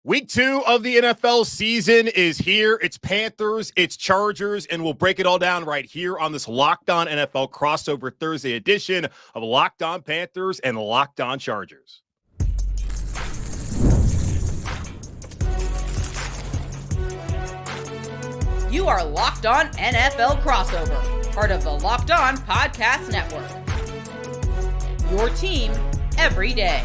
Week 2 of the NFL season is here. It's Panthers, it's Chargers, and we'll break it all down right here on this Locked On NFL crossover Thursday edition of Locked On Panthers and Locked On Chargers. You are Locked On NFL crossover, part of the Locked On Podcast Network. Your team every day.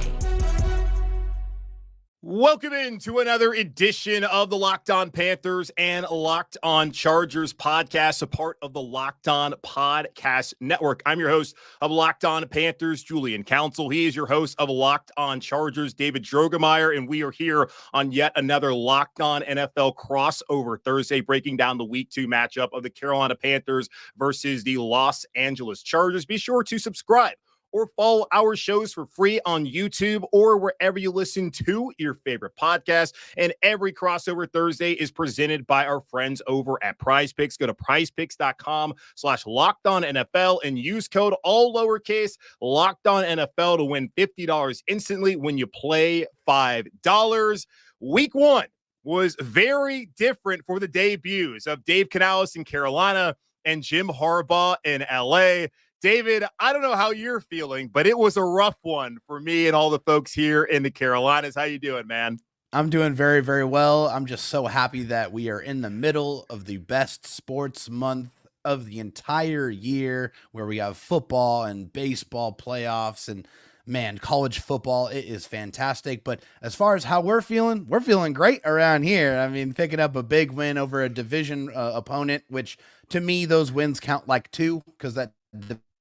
Welcome into another edition of the Locked On Panthers and Locked On Chargers podcast, a part of the Locked On Podcast Network. I'm your host of Locked On Panthers, Julian Council. He is your host of Locked On Chargers, David Droegemeier, and we are here on yet another Locked On NFL crossover Thursday, breaking down the Week 2 matchup of the Carolina Panthers versus the Los Angeles Chargers. Be sure to subscribe or follow our shows for free on YouTube or wherever you listen to your favorite podcast. And every crossover Thursday is presented by our friends over at PrizePicks. Go to prizepicks.com/LockedOnNFL and use code all lowercase LockedOnNFL to win $50 instantly when you play $5. Week 1 was very different for the debuts of Dave Canales in Carolina and Jim Harbaugh in LA. David, I don't know how you're feeling, but it was a rough one for me and all the folks here in the Carolinas. How you doing, man? I'm doing very, very well. I'm just so happy that we are in the middle of the best sports month of the entire year, where we have football and baseball playoffs and, man, college football. It is fantastic. But as far as how we're feeling great around here. I mean, picking up a big win over a division opponent, which to me, those wins count like two, because that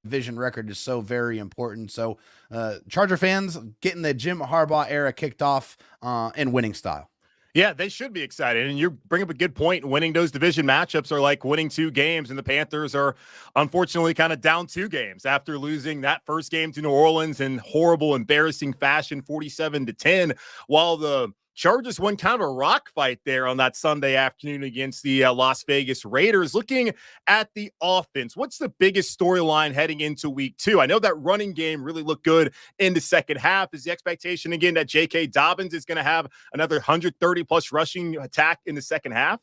division record is so very important. So Charger fans getting the Jim Harbaugh era kicked off in winning style. Yeah, they should be excited. And you bring up a good point. Winning those division matchups are like winning 2 games, and the Panthers are unfortunately kind of down 2 games after losing that first game to New Orleans in horrible, embarrassing fashion, 47-10, while the Chargers won kind of a rock fight there on that Sunday afternoon against the Las Vegas Raiders. Looking at the offense, what's the biggest storyline heading into week 2? I know that running game really looked good in the second half. Is the expectation again that JK Dobbins is going to have another 130-plus rushing attack in the second half?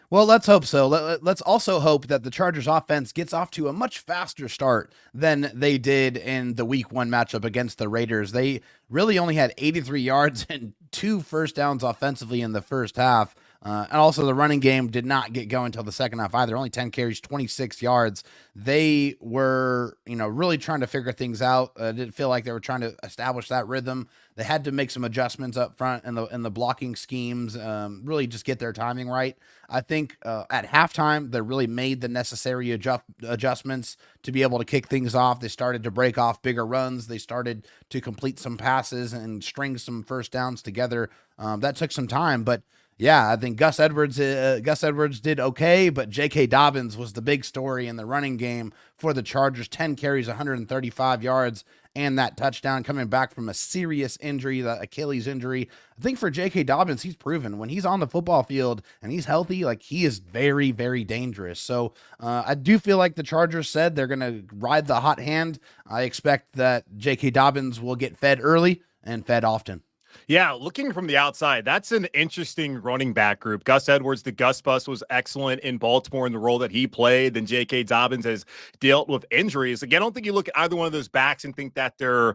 Well, let's hope so. Let's also hope that the Chargers offense gets off to a much faster start than they did in the week 1 matchup against the Raiders. They really only had 83 yards and 2 first downs offensively in the first half. And also the running game did not get going until the second half either. Only 10 carries, 26 yards. They were, really trying to figure things out. Didn't feel like they were trying to establish that rhythm. They had to make some adjustments up front in the blocking schemes, really just get their timing right. I think at halftime, they really made the necessary adjustments to be able to kick things off. They started to break off bigger runs. They started to complete some passes and string some first downs together. That took some time, but yeah, I think Gus Edwards did okay, but JK Dobbins was the big story in the running game for the Chargers. 10 carries, 135 yards, and that touchdown coming back from a serious injury, the Achilles injury. I think for JK Dobbins, he's proven when he's on the football field and he's healthy, like he is very, very dangerous. So I do feel like the Chargers said they're going to ride the hot hand. I expect that JK Dobbins will get fed early and fed often. Yeah, looking from the outside, that's an interesting running back group. Gus Edwards, the Gus Bus, was excellent in Baltimore in the role that he played. Then J.K. Dobbins has dealt with injuries. Again, I don't think you look at either one of those backs and think that they're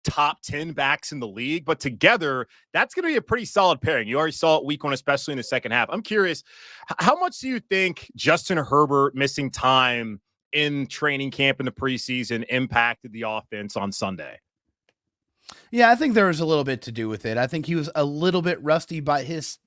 top 10 backs in the league, but together, that's going to be a pretty solid pairing. You already saw it week 1, especially in the second half. I'm curious, how much do you think Justin Herbert missing time in training camp in the preseason impacted the offense on Sunday? Yeah, I think there was a little bit to do with it. I think he was a little bit rusty by his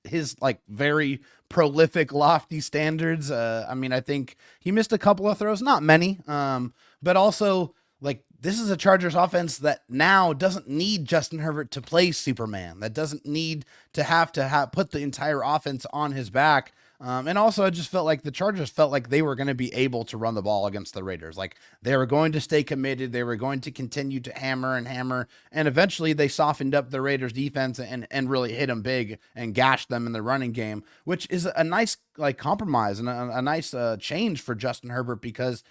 like very prolific, lofty standards. I think he missed a couple of throws, not many, but also like this is a Chargers offense that now doesn't need Justin Herbert to play Superman. That doesn't need to have put the entire offense on his back. And also I just felt like the Chargers felt like they were going to be able to run the ball against the Raiders. Like they were going to stay committed. They were going to continue to hammer. And eventually they softened up the Raiders defense and really hit them big and gashed them in the running game, which is a nice like compromise and a nice change for Justin Herbert, because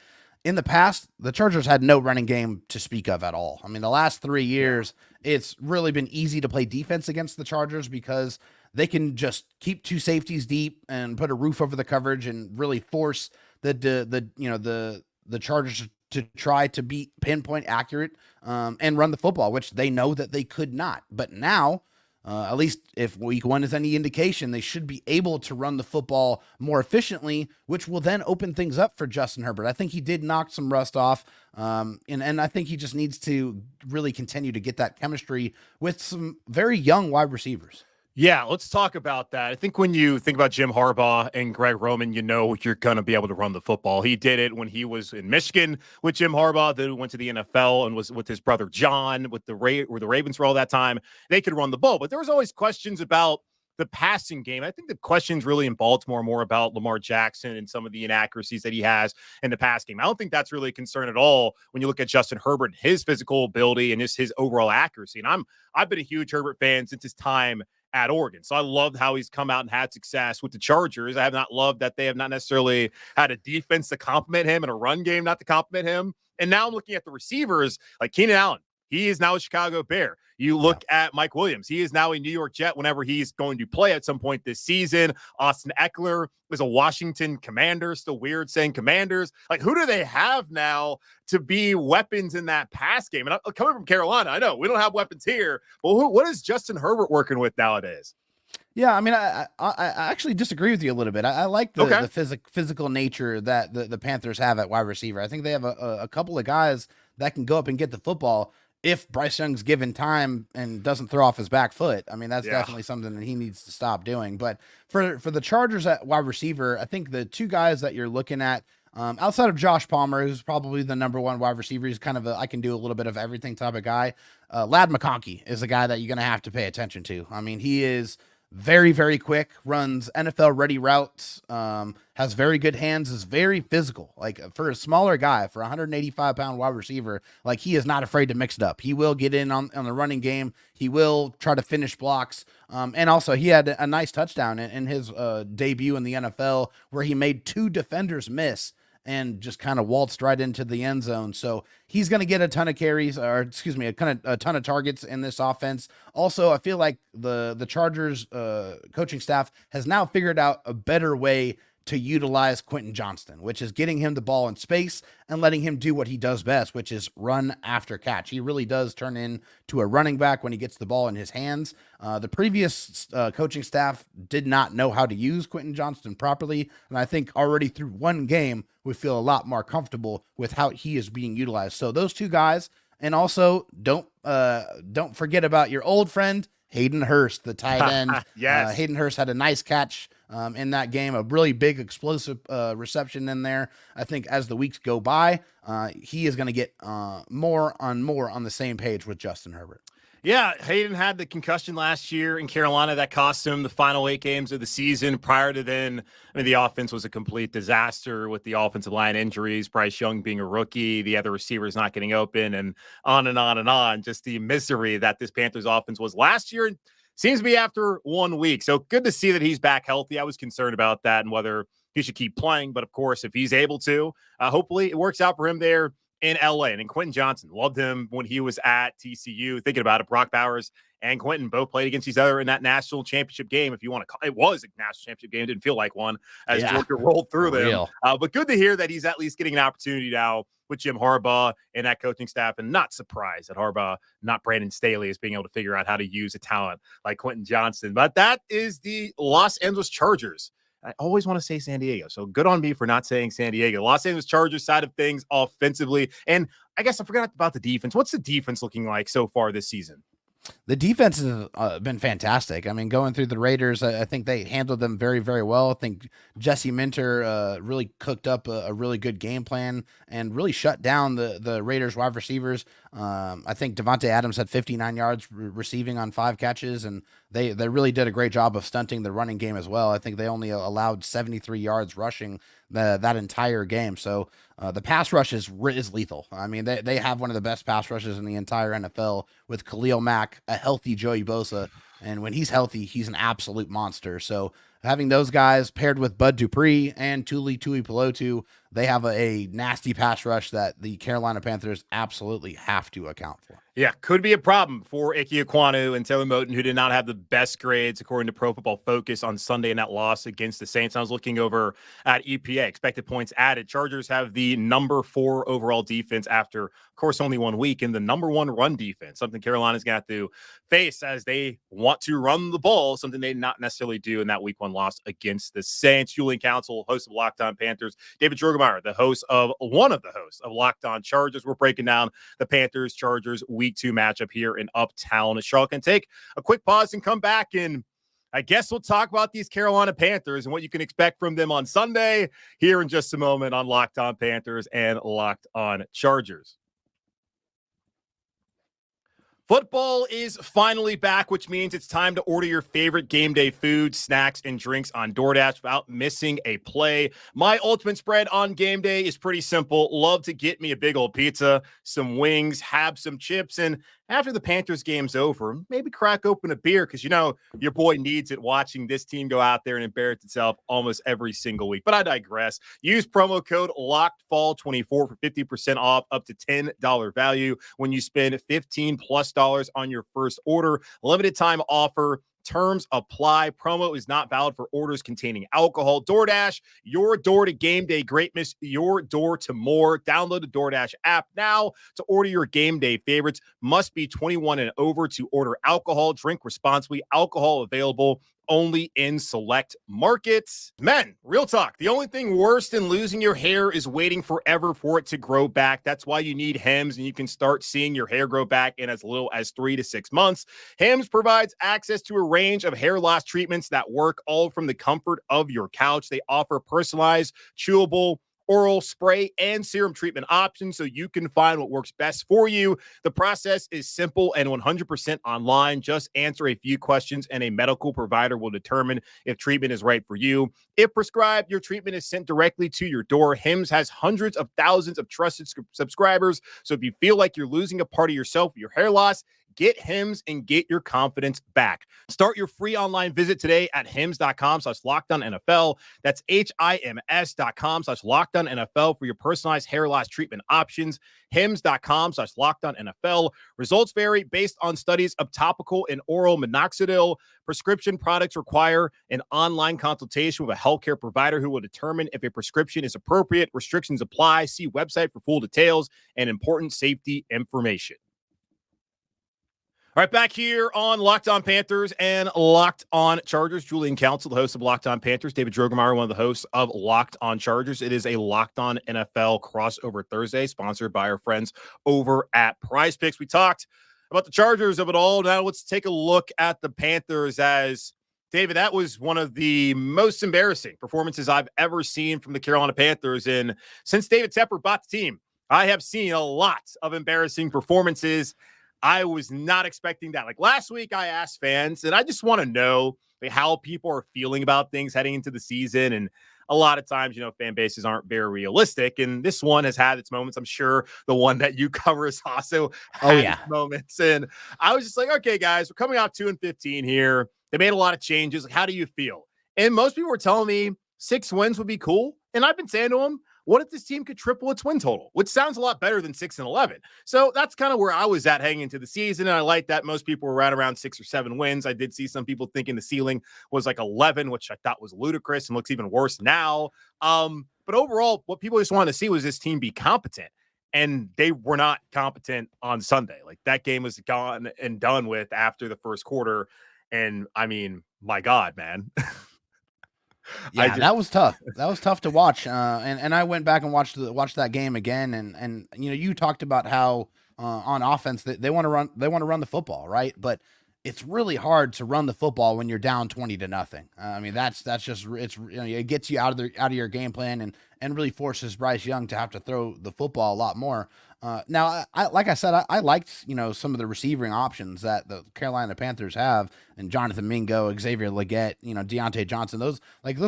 in the past, the Chargers had no running game to speak of at all. I mean, the last 3 years, it's really been easy to play defense against the Chargers because they can just keep two safeties deep and put a roof over the coverage and really force the Chargers to try to be pinpoint accurate and run the football, which they know that they could not. But now, at least if week 1 is any indication, they should be able to run the football more efficiently, which will then open things up for Justin Herbert. I think he did knock some rust off, and I think he just needs to really continue to get that chemistry with some very young wide receivers. Yeah, let's talk about that. I think when you think about Jim Harbaugh and Greg Roman, you know you're going to be able to run the football. He did it when he was in Michigan with Jim Harbaugh, then went to the NFL and was with his brother John, with the Ravens for all that time. They could run the ball, but there was always questions about the passing game. I think the questions really in Baltimore more about Lamar Jackson and some of the inaccuracies that he has in the pass game. I don't think that's really a concern at all when you look at Justin Herbert, his physical ability and just his overall accuracy. And I've been a huge Herbert fan since his time at Oregon. So I loved how he's come out and had success with the Chargers. I have not loved that they have not necessarily had a defense to complement him and a run game not to complement him. And now I'm looking at the receivers like Keenan Allen. He is now a Chicago Bear. You look at Mike Williams. He is now a New York Jet whenever he's going to play at some point this season. Austin Eckler is a Washington Commander. Still weird saying Commanders. Like, who do they have now to be weapons in that pass game? And coming from Carolina, I know we don't have weapons here, but what is Justin Herbert working with nowadays? Yeah, I mean, I actually disagree with you a little bit. I like the physical nature that the Panthers have at wide receiver. I think they have a couple of guys that can go up and get the football if Bryce Young's given time and doesn't throw off his back foot. I mean, that's definitely something that he needs to stop doing. But for the Chargers at wide receiver, I think the two guys that you're looking at, outside of Josh Palmer, who's probably the number one wide receiver, he's kind of I can do a little bit of everything type of guy. Ladd McConkey is a guy that you're going to have to pay attention to. I mean, he is very, very quick, runs NFL ready routes, has very good hands, is very physical. Like, for a smaller guy, for a 185-pound wide receiver, like, he is not afraid to mix it up. He will get in on the running game. He will try to finish blocks. And also he had a nice touchdown in his debut in the NFL where he made 2 defenders miss and just kind of waltzed right into the end zone. So he's going to get a ton of carries, or excuse me, a ton of targets in this offense. Also, I feel like the Chargers coaching staff has now figured out a better way to utilize Quentin Johnston, which is getting him the ball in space and letting him do what he does best, which is run after catch. He really does turn into a running back when he gets the ball in his hands. The previous coaching staff did not know how to use Quentin Johnston properly, and I think already through one game, we feel a lot more comfortable with how he is being utilized. So those two guys, and also don't forget about your old friend, Hayden Hurst, the tight end. Yes. Hayden Hurst had a nice catch in that game, a really big explosive reception in there. I think as the weeks go by, he is going to get more on the same page with Justin Herbert. Yeah, Hayden had the concussion last year in Carolina that cost him the final 8 games of the season. Prior to then, I mean, the offense was a complete disaster with the offensive line injuries, Bryce Young being a rookie, the other receivers not getting open, and on and on and on. Just the misery that this Panthers offense was last year. And seems to be after 1 week. So good to see that he's back healthy. I was concerned about that and whether he should keep playing. But, of course, if he's able to, hopefully it works out for him there in LA. And Quentin Johnston, loved him when he was at TCU. Thinking about it, Brock Bowers and Quentin both played against each other in that national championship game. If you want to call it, was a national championship game. It didn't feel like one as Georgia rolled through them. But good to hear that he's at least getting an opportunity now with Jim Harbaugh and that coaching staff, and not surprised that Harbaugh, not Brandon Staley, is being able to figure out how to use a talent like Quentin Johnston. But that is the Los Angeles Chargers. I always want to say San Diego, so good on me for not saying San Diego. Los Angeles Chargers side of things offensively, and I guess I forgot about the defense. What's the defense looking like so far this season? The defense has been fantastic. I mean, going through the Raiders, I think they handled them very, very well. I think Jesse Minter really cooked up a really good game plan and really shut down the Raiders wide receivers. I think Devontae Adams had 59 yards receiving on 5 catches, and they really did a great job of stunting the running game as well. I think they only allowed 73 yards rushing that entire game. So the pass rush is lethal. I mean, they have one of the best pass rushes in the entire NFL with Khalil Mack, a healthy Joey Bosa. And when he's healthy, he's an absolute monster. So having those guys paired with Bud Dupree and Tuli Tuipulotu, they have a nasty pass rush that the Carolina Panthers absolutely have to account for. Yeah, could be a problem for Ike Ekwonu and Taylor Moton, who did not have the best grades according to Pro Football Focus on Sunday in that loss against the Saints. I was looking over at EPA, expected points added. Chargers have the number 4 overall defense after, of course, only 1 week, and the number 1 run defense, something Carolina's going to have to face as they want to run the ball, something they did not necessarily do in that week 1 loss against the Saints. Julian Council, host of Locked On Panthers, David Droegemeier, the host of one of the hosts of Locked On Chargers. We're breaking down the Panthers-Chargers week 2 matchup here in Uptown Charlotte. Can take a quick pause and come back, and I guess we'll talk about these Carolina Panthers and what you can expect from them on Sunday here in just a moment on Locked On Panthers and Locked On Chargers. Football is finally back, which means it's time to order your favorite game day food, snacks, and drinks on DoorDash without missing a play. My ultimate spread on game day is pretty simple. Love to get me a big old pizza, some wings, have some chips, and after the Panthers game's over, maybe crack open a beer because, you know, your boy needs it watching this team go out there and embarrass itself almost every single week. But I digress. Use promo code LOCKEDFALL24 for 50% off up to $10 value when you spend $15+ on your first order. Limited time offer. Terms apply. Promo is not valid for orders containing alcohol. DoorDash, your door to game day greatness, your door to more. Download the DoorDash app now to order your game day favorites. Must be 21 and over to order alcohol. Drink responsibly. Alcohol available only in select markets. Men, real talk. The only thing worse than losing your hair is waiting forever for it to grow back. That's why you need Hims, and you can start seeing your hair grow back in as little as 3 to 6 months. Hims provides access to a range of hair loss treatments that work all from the comfort of your couch. They offer personalized, chewable, oral, spray, and serum treatment options so you can find what works best for you. The process is simple and 100% online. Just answer a few questions and a medical provider will determine if treatment is right for you. If prescribed, your treatment is sent directly to your door. Hims has hundreds of thousands of trusted subscribers. So if you feel like you're losing a part of yourself with your hair loss, get Hims and get your confidence back. Start your free online visit today at hims.com/LockedOnNFL. That's HIMS.com/LockedOnNFL for your personalized hair loss treatment options. hims.com/LockedOnNFL. Results vary based on studies of topical and oral minoxidil. Prescription products require an online consultation with a healthcare provider who will determine if a prescription is appropriate. Restrictions apply. See website for full details and important safety information. All right, back here on Locked On Panthers and Locked On Chargers. Julian Council, the host of Locked On Panthers. David Droegemeier, one of the hosts of Locked On Chargers. It is a Locked On NFL crossover Thursday, sponsored by our friends over at Prize Picks. We talked about the Chargers of it all. Now let's take a look at the Panthers as, David, that was one of the most embarrassing performances I've ever seen from the Carolina Panthers. And since David Tepper bought the team, I have seen a lot of embarrassing performances. I was not expecting that. Like last week, I asked fans, and I just want to know how people are feeling about things heading into the season. And a lot of times, you know, fan bases aren't very realistic. And this one has had its moments. I'm sure the one that you cover has also had its moments. And I was just like, okay, guys, we're coming out 2-15 here. They made a lot of changes. Like, how do you feel? And most people were telling me 6 wins would be cool. And I've been saying to them, what if this team could triple its win total, which sounds a lot better than 6-11. So that's kind of where I was at heading into the season. And I like that most people were right around 6 or 7 wins. I did see some people thinking the ceiling was like 11, which I thought was ludicrous and looks even worse now. But overall, what people just wanted to see was this team be competent. And they were not competent on Sunday. Like that game was gone and done with after the first quarter. And I mean, my God, man. Yeah, that was tough. That was tough to watch. And I went back and watched that game again. And you know, you talked about how on offense they want to run the football, right? But it's really hard to run the football when you're down 20-0. I mean, that's just it's, you know, it gets you out of your game plan and really forces Bryce Young to have to throw the football a lot more. Now, like I said, I liked, you know, some of the receiving options that the Carolina Panthers have, and Jonathan Mingo, Xavier Legette, you know, Deontay Johnson. Those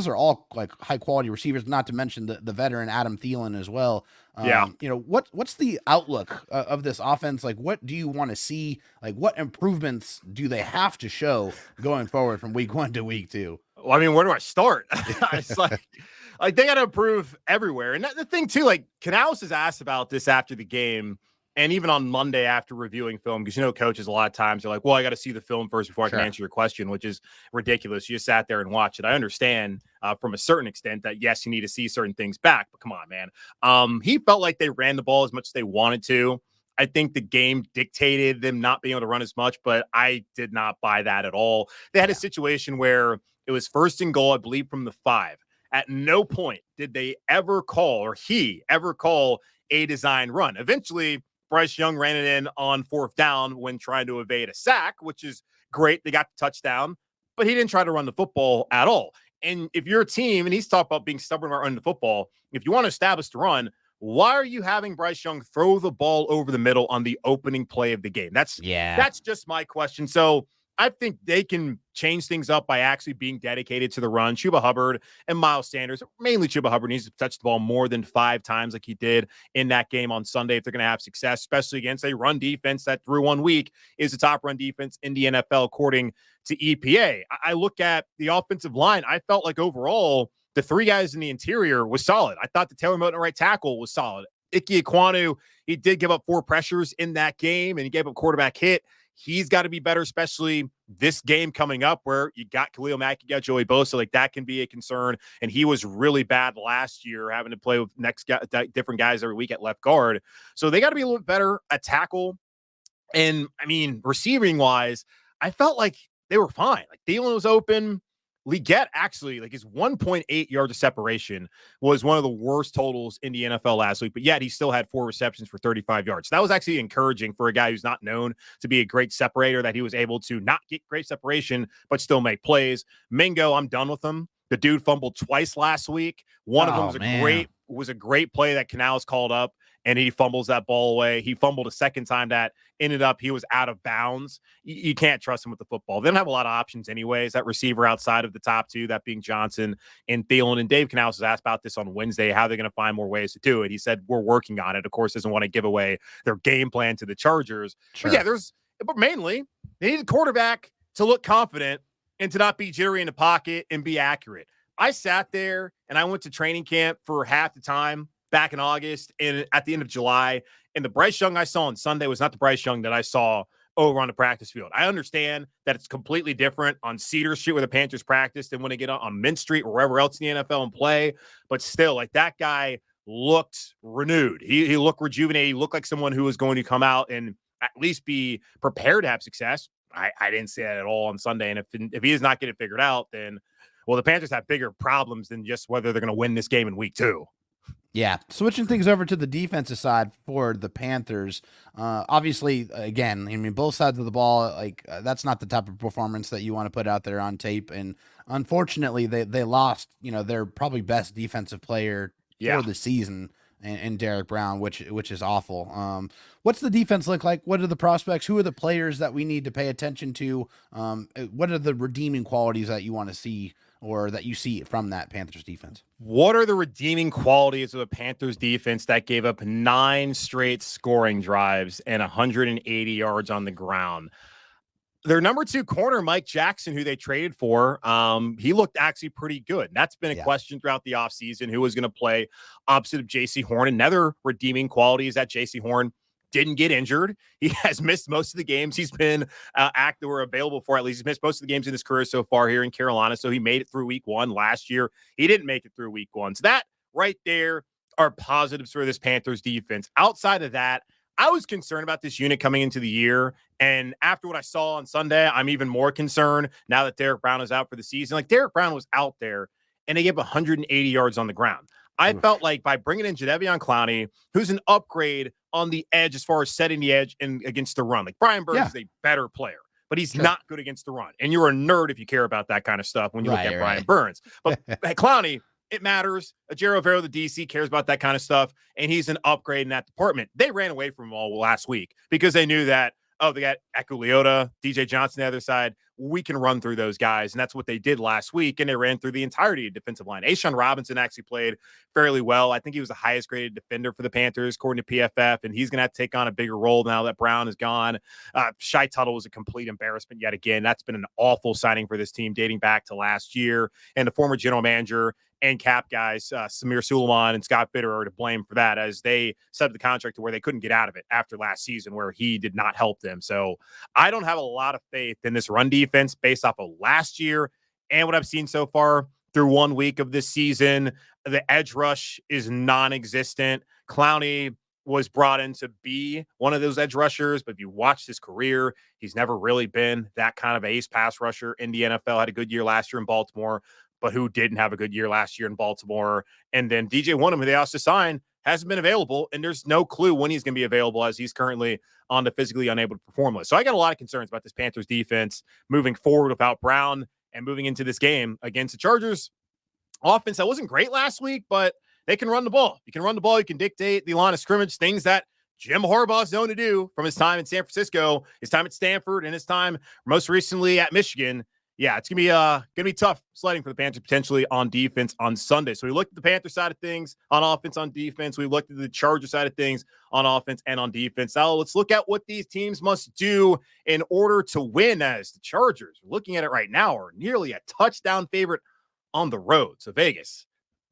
are all like high quality receivers. Not to mention the veteran Adam Thielen as well. You know, what's the outlook of this offense? Like, what do you want to see? Like, what improvements do they have to show going forward from week 1 to week 2? Well, I mean, where do I start? It's like they got to improve everywhere. And the thing too, like Canales has asked about this after the game, and even on Monday after reviewing film, because coaches a lot of times are like, "Well, I got to see the film first before I can answer your question," which is ridiculous. You just sat there and watched it. I understand from a certain extent that yes, you need to see certain things back, but come on, man. He felt like they ran the ball as much as they wanted to. I think the game dictated them not being able to run as much, but I did not buy that at all. They had a situation where it was 1st and goal, I believe, from the 5. At no point did they ever call, or he ever call, a design run. Eventually, Bryce Young ran it in on 4th down when trying to evade a sack, which is great. They got the touchdown, but he didn't try to run the football at all. And if you're a team, and he's talked about being stubborn about running the football, if you want to establish the run, why are you having Bryce Young throw the ball over the middle on the opening play of the game? That's just my question. So I think they can change things up by actually being dedicated to the run. Chuba Hubbard and Miles Sanders, mainly Chuba Hubbard, needs to touch the ball more than 5 times like he did in that game on Sunday if they're going to have success, especially against a run defense that through 1 week is the top run defense in the NFL according to EPA. I look at the offensive line. I felt like overall the 3 guys in the interior was solid. I thought the Taylor Moton right tackle was solid. Ike Ekwonu, he did give up 4 pressures in that game, and he gave up quarterback hit. He's got to be better, especially this game coming up where you got Khalil, Mack, you got Joey Bosa. Like that can be a concern. And he was really bad last year, having to play with different guys every week at left guard. So they got to be a little bit better at tackle. And I mean, receiving wise, I felt like they were fine. Like Thielen was open. Leggett actually, like his 1.8 yards of separation was one of the worst totals in the NFL last week, but yet he still had 4 receptions for 35 yards. So that was actually encouraging for a guy who's not known to be a great separator, that he was able to not get great separation, but still make plays. Mingo, I'm done with him. The dude fumbled twice last week. One of them was a great play that Canales called up, and he fumbles that ball away. He fumbled a second time that ended up he was out of bounds. You can't trust him with the football. They don't have a lot of options anyways, that receiver outside of the top 2, that being Johnson and Thielen. And Dave Canales was asked about this on Wednesday, how they're going to find more ways to do it. He said, we're working on it. Of course, doesn't want to give away their game plan to the Chargers. Sure. But mainly, they need a quarterback to look confident and to not be jittery in the pocket and be accurate. I sat there and I went to training camp for half the time back in August and at the end of July. And the Bryce Young I saw on Sunday was not the Bryce Young that I saw over on the practice field. I understand that it's completely different on Cedar Street where the Panthers practice than when they get on Mint Street or wherever else in the NFL and play. But still, like that guy looked renewed. He looked rejuvenated. He looked like someone who was going to come out and at least be prepared to have success. I didn't see that at all on Sunday. And if he does not get it figured out, then, well, the Panthers have bigger problems than just whether they're going to win this game in week 2. Yeah. Switching things over to the defensive side for the Panthers. Obviously, again, I mean, both sides of the ball, that's not the type of performance that you want to put out there on tape. And unfortunately, they lost, their probably best defensive player for the season and Derrick Brown, which is awful. What's the defense look like? What are the prospects? Who are the players that we need to pay attention to? What are the redeeming qualities that you want to see or that you see from that Panthers defense? What are the redeeming qualities of a Panthers defense that gave up 9 straight scoring drives and 180 yards on the ground? Their number 2 corner, Mike Jackson, who they traded for, he looked actually pretty good. That's been a question throughout the offseason, who was going to play opposite of J.C. Horn. Another redeeming quality is that J.C. Horn didn't get injured. He has missed most of the games he's been active or available for. At least he's missed most of the games in his career so far here in Carolina. So he made it through week 1 last year. He didn't make it through week 1. So that right there are positives for this Panthers defense. Outside of that, I was concerned about this unit coming into the year. And after what I saw on Sunday, I'm even more concerned now that Derrick Brown is out for the season. Like Derrick Brown was out there and they gave 180 yards on the ground. I felt like by bringing in Jadeveon Clowney, who's an upgrade on the edge as far as setting the edge and against the run. Like Brian Burns is a better player, but he's not good against the run. And you're a nerd if you care about that kind of stuff when you look at Brian Burns. But Clowney, it matters. Ajero Vera, the DC, cares about that kind of stuff, and he's an upgrade in that department. They ran away from him all last week because they knew that, they got Echo Leota, DJ Johnson on the other side. we can run through those guys. And that's what they did last week. And they ran through the entirety of the defensive line. A'Shawn Robinson actually played fairly well. I think he was the highest graded defender for the Panthers, according to PFF. And he's going to have to take on a bigger role now that Brown is gone. Shai Tuttle was a complete embarrassment yet again. That's been an awful signing for this team dating back to last year. And the former general manager and cap guys, Samir Suleiman and Scott Bitter, are to blame for that, as they set up the contract to where they couldn't get out of it after last season, where he did not help them. So I don't have a lot of faith in this run defense based off of last year and what I've seen so far through 1 week of this season. The edge rush is non-existent. Clowney was brought in to be one of those edge rushers, but if you watch his career, he's never really been that kind of ace pass rusher in the NFL. Had a good year last year in Baltimore, but who didn't have a good year last year in Baltimore? And then DJ Wonnum, who they also signed, hasn't been available, and there's no clue when he's going to be available, as he's currently on the physically unable to perform list. So I got a lot of concerns about this Panthers defense moving forward without Brown and moving into this game against the Chargers offense that wasn't great last week, but they can run the ball. You can run the ball. You can dictate the line of scrimmage, things that Jim Harbaugh's known to do from his time in San Francisco, his time at Stanford, and his time most recently at Michigan. Yeah, it's gonna be tough sledding for the Panthers potentially on defense on Sunday. So we looked at the Panther side of things on offense, on defense. We looked at the Charger side of things on offense and on defense. Now let's look at what these teams must do in order to win, as the Chargers, looking at it right now, are nearly a touchdown favorite on the road. So Vegas,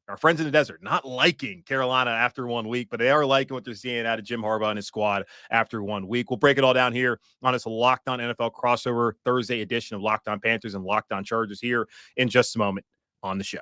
our friends in the desert, not liking Carolina after 1 week, but they are liking what they're seeing out of Jim Harbaugh and his squad after 1 week. We'll break it all down here on this Locked On NFL crossover Thursday edition of Locked On Panthers and Locked On Chargers here in just a moment on the show.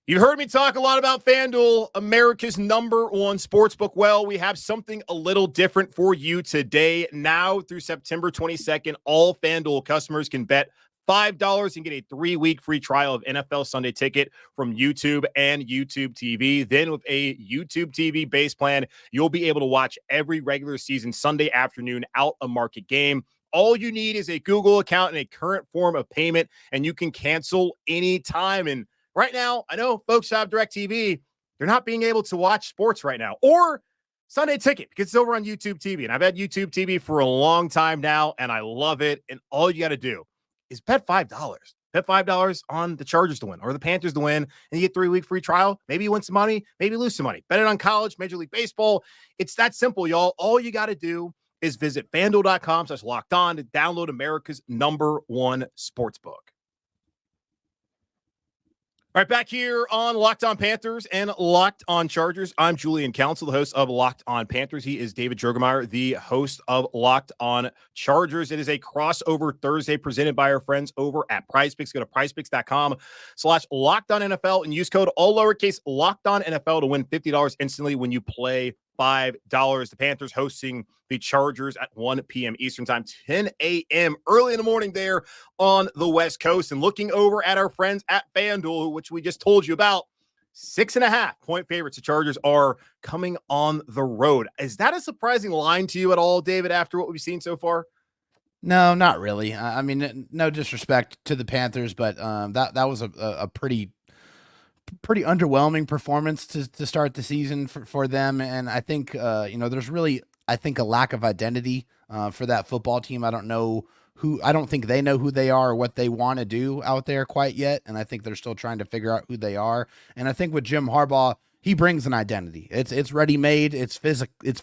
You've heard me talk a lot about FanDuel, America's #1 sportsbook. Well, we have something a little different for you today. Now through September 22nd, all FanDuel customers can bet $5 and get a 3-week free trial of NFL Sunday Ticket from YouTube and YouTube TV. Then with a YouTube TV base plan, you'll be able to watch every regular season Sunday afternoon out of market game. All you need is a Google account and a current form of payment, and you can cancel anytime. And right now, I know folks have DirecTV. They're not being able to watch sports right now, or Sunday Ticket, because it's over on YouTube TV. And I've had YouTube TV for a long time now, and I love it. And all you got to do is bet $5. Bet $5 on the Chargers to win or the Panthers to win, and you get 3-week free trial. Maybe you win some money, maybe you lose some money. Bet it on college, Major League Baseball. It's that simple, y'all. All you got to do is visit FanDuel.com/lockedon to download America's #1 sportsbook. All right, back here on Locked On Panthers and Locked On Chargers. I'm Julian Council, the host of Locked On Panthers. He is David Droegemeier, the host of Locked On Chargers. It is a crossover Thursday presented by our friends over at PrizePicks. Go to PrizePicks.com/LockedOnNFL and use code all lowercase LockedOnNFL to win $50 instantly when you play $5. The Panthers hosting the Chargers at 1 p.m. Eastern time, 10 a.m. early in the morning there on the West Coast. And looking over at our friends at FanDuel, which we just told you about, 6.5-point favorites. The Chargers are coming on the road. Is that a surprising line to you at all, David, after what we've seen so far? No, not really. I mean, no disrespect to the Panthers, but that was a pretty underwhelming performance to start the season for them. And I think, there's really, a lack of identity for that football team. I don't think they know who they are or what they want to do out there quite yet. And I think they're still trying to figure out who they are. And I think with Jim Harbaugh, he brings an identity. It's ready-made. It's physical. It's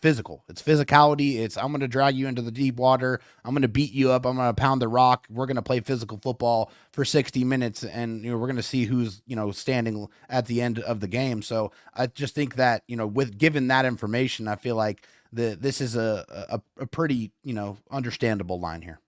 physicality. It's, I'm going to drag you into the deep water. I'm going to beat you up. I'm going to pound the rock. We're going to play physical football for 60 minutes, and we're going to see who's standing at the end of the game. So I just think that with given that information, I feel like this is a pretty understandable line here.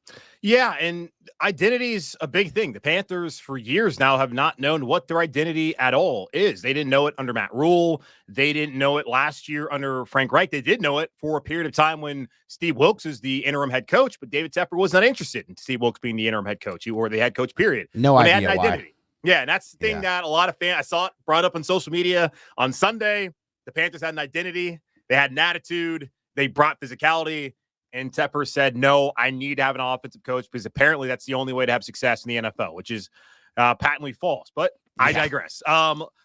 Yeah, and identity is a big thing. The Panthers for years now have not known what their identity at all is. They didn't know it under Matt Rule. They didn't know it last year under Frank Reich. They did know it for a period of time when Steve Wilkes was the interim head coach, but David Tepper was not interested in Steve Wilkes being the interim head coach or the head coach, period. No idea why. Identity. Yeah, and that's the thing that a lot of fans, I saw it brought up on social media on Sunday. The Panthers had an identity. They had an attitude. They brought physicality. And Tepper said, no, I need to have an offensive coach because apparently that's the only way to have success in the NFL, which is patently false. But I digress.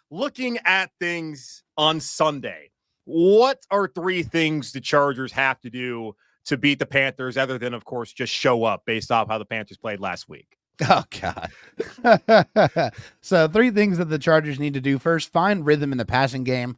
Looking at things on Sunday, what are 3 things the Chargers have to do to beat the Panthers other than, of course, just show up based off how the Panthers played last week? Oh, God. So 3 things that the Chargers need to do. First, find rhythm in the passing game.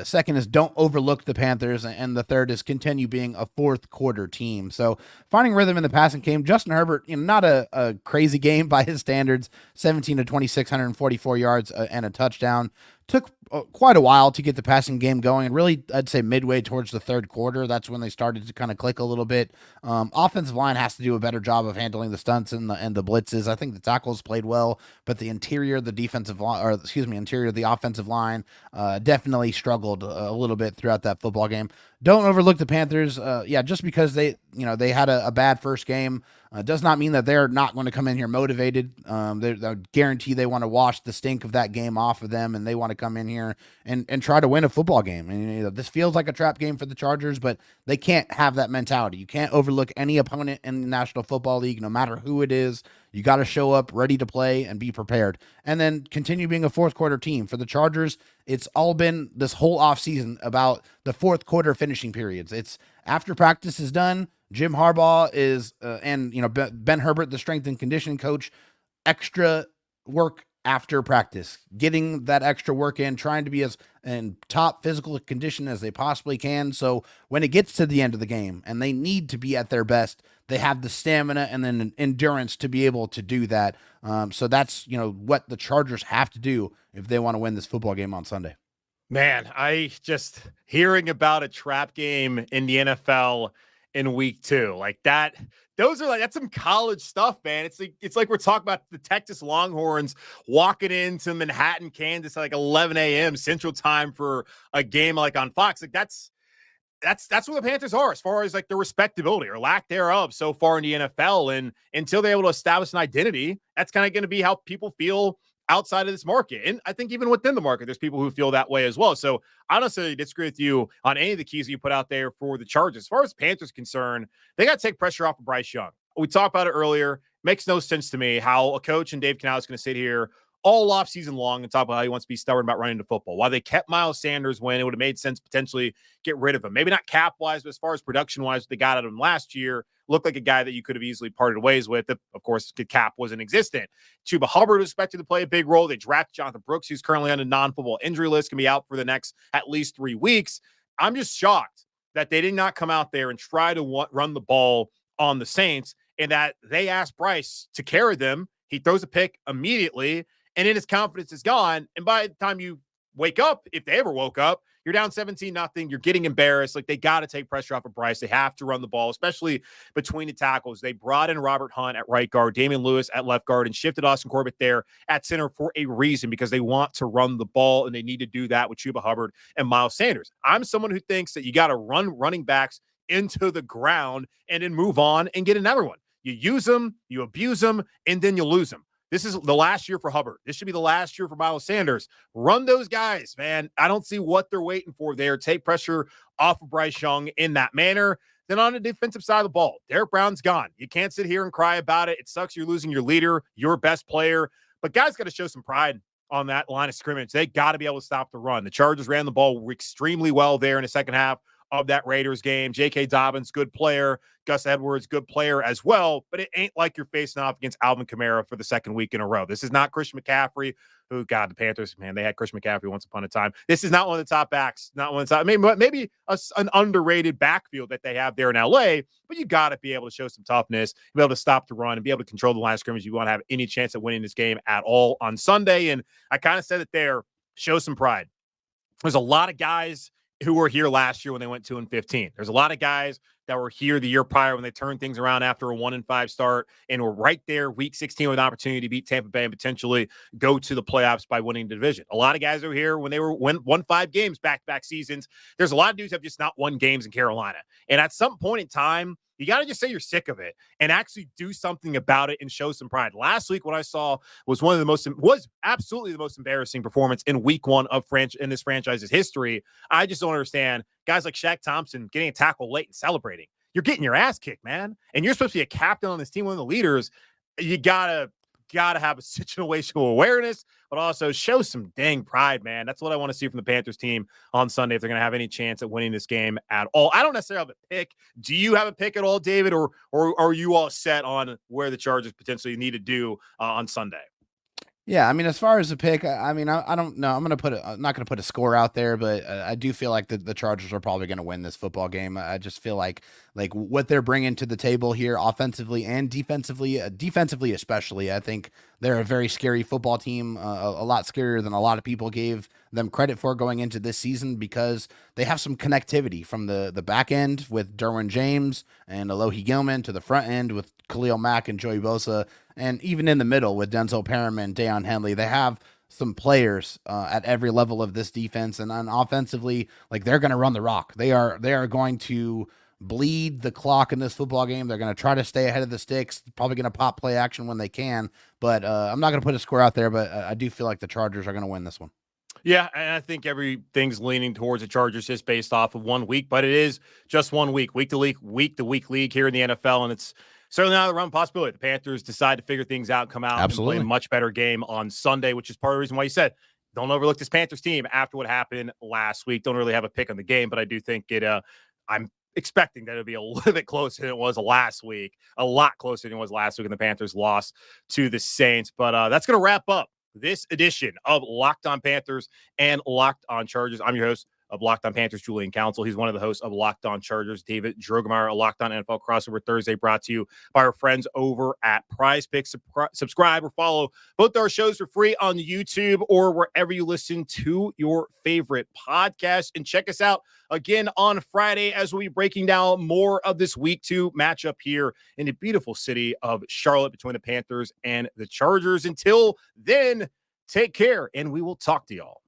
Second is don't overlook the Panthers. And the third is continue being a fourth quarter team. So finding rhythm in the passing game. Justin Herbert, not a crazy game by his standards, 17 to 26, 144 yards and a touchdown. Took quite a while to get the passing game going, and really, I'd say midway towards the third quarter, that's when they started to kind of click a little bit. Offensive line has to do a better job of handling the stunts and the blitzes. I think the tackles played well, but the interior, the defensive line, interior, the offensive line, definitely struggled a little bit throughout that football game. Don't overlook the Panthers. Just because they had a bad first game does not mean that they're not going to come in here motivated. They guarantee they want to wash the stink of that game off of them, and they want to come in here and try to win a football game. And this feels like a trap game for the Chargers, but they can't have that mentality. You can't overlook any opponent in the National Football League, no matter who it is. You got to show up ready to play and be prepared, and then continue being a fourth quarter team. For the Chargers, it's all been this whole offseason about the fourth quarter finishing periods. It's after practice is done, Jim Harbaugh is, and Ben Herbert, the strength and conditioning coach, extra work after practice, getting that extra work in, trying to be as in top physical condition as they possibly can. So when it gets to the end of the game and they need to be at their best, they have the stamina and then endurance to be able to do that. So that's, what the Chargers have to do if they want to win this football game on Sunday. Man, I just hearing about a trap game in the NFL in week 2 like that. That's some college stuff, man. It's like we're talking about the Texas Longhorns walking into Manhattan, Kansas at like 11 a.m. Central Time for a game like on Fox. Like that's what the Panthers are as far as like their respectability or lack thereof so far in the NFL. And until they're able to establish an identity, that's kind of going to be how people feel outside of this market. And I think even within the market, there's people who feel that way as well. So I don't necessarily disagree with you on any of the keys you put out there for the Chargers. As far as Panthers concerned, they got to take pressure off of Bryce Young. We talked about it earlier. Makes no sense to me how a coach and Dave Canales is going to sit here all offseason long and talk about how he wants to be stubborn about running the football. While they kept Miles Sanders when it would have made sense potentially get rid of him. Maybe not cap-wise, but as far as production-wise, they got out of him last year. Looked like a guy that you could have easily parted ways with if, of course, the cap wasn't existent. Chuba Hubbard was expected to play a big role. They drafted Jonathan Brooks, who's currently on a non-football injury list, can be out for the next at least 3 weeks. I'm just shocked that they did not come out there and try to run the ball on the Saints and that they asked Bryce to carry them. He throws a pick immediately, and then his confidence is gone. And by the time you wake up, if they ever woke up, you're down 17-0. You're getting embarrassed. Like, they got to take pressure off of Bryce. They have to run the ball, especially between the tackles. They brought in Robert Hunt at right guard, Damian Lewis at left guard, and shifted Austin Corbett there at center for a reason, because they want to run the ball, and they need to do that with Chuba Hubbard and Miles Sanders. I'm someone who thinks that you got to run running backs into the ground and then move on and get another one. You use them, you abuse them, and then you lose them. This is the last year for Hubbard. This should be the last year for Miles Sanders. Run those guys, man. I don't see what they're waiting for there. Take pressure off of Bryce Young in that manner. Then on the defensive side of the ball, Derrick Brown's gone. You can't sit here and cry about it. It sucks you're losing your leader, your best player. But guys got to show some pride on that line of scrimmage. They got to be able to stop the run. The Chargers ran the ball extremely well there in the second half of that Raiders game. JK Dobbins, good player. Gus Edwards, good player as well. But it ain't like you're facing off against Alvin Kamara for the second week in a row. This is not Christian McCaffrey, who, God, the Panthers, man, they had Christian McCaffrey once upon a time. This is not one of the top backs, not one of the top. Maybe an underrated backfield that they have there in LA, but you got to be able to show some toughness, be able to stop the run, and be able to control the line of scrimmage. You want to have any chance at winning this game at all on Sunday. And I kind of said it there, show some pride. There's a lot of guys who were here last year when they went 2-15. There's a lot of guys that were here the year prior when they turned things around after a 1-5 start and were right there week 16 with an opportunity to beat Tampa Bay and potentially go to the playoffs by winning the division. A lot of guys are here when they won 5 games back-to-back seasons. There's a lot of dudes that have just not won games in Carolina. And at some point in time, you got to just say you're sick of it and actually do something about it and show some pride. Last week, what I saw was was absolutely the most embarrassing performance in week 1 of in this franchise's history. I just don't understand guys like Shaq Thompson getting a tackle late and celebrating. You're getting your ass kicked, man. And you're supposed to be a captain on this team, one of the leaders. You got to got to have a situational awareness, but also show some dang pride, man. That's what I want to see from the Panthers team on Sunday if they're going to have any chance at winning this game at all. I don't necessarily have a pick. Do you have a pick at all, David, or are you all set on where the Chargers potentially need to do on Sunday? Yeah, I mean, as far as the pick, I mean, I don't know. I'm not going to put a score out there, but I do feel like the Chargers are probably going to win this football game. I just feel like what they're bringing to the table here, offensively and defensively, especially, I think they're a very scary football team, a lot scarier than a lot of people gave them credit for going into this season, because they have some connectivity from the back end with Derwin James and Alohi Gilman to the front end with Khalil Mack and Joey Bosa, and even in the middle with Denzel Perriman, Deion Henley. They have some players at every level of this defense, and on offensively, they're going to run the rock. They are going to bleed the clock in this football game. They're going to try to stay ahead of the sticks, probably going to pop play action when they can, but I'm not going to put a score out there, but I do feel like the Chargers are going to win this one. Yeah, and I think everything's leaning towards the Chargers just based off of 1 week, but it is just 1 week, week to week league here in the NFL, and it's certainly not a run possibility. The Panthers decide to figure things out, come out Absolutely. and play a much better game on Sunday, which is part of the reason why you said don't overlook this Panthers team after what happened last week. Don't really have a pick on the game, but I do think I'm expecting that it'll be a little bit closer than it was last week, a lot closer than it was last week, and the Panthers lost to the Saints. But that's going to wrap up this edition of Locked On Panthers and Locked On Chargers. I'm your host of Locked On Panthers, Julian Council. He's one of the hosts of Locked On Chargers, David Droegemeier. A Locked On NFL Crossover Thursday brought to you by our friends over at Prize Picks. Subscribe or follow both our shows for free on YouTube or wherever you listen to your favorite podcast. And check us out again on Friday as we'll be breaking down more of this week 2 matchup here in the beautiful city of Charlotte between the Panthers and the Chargers. Until then, take care, and we will talk to y'all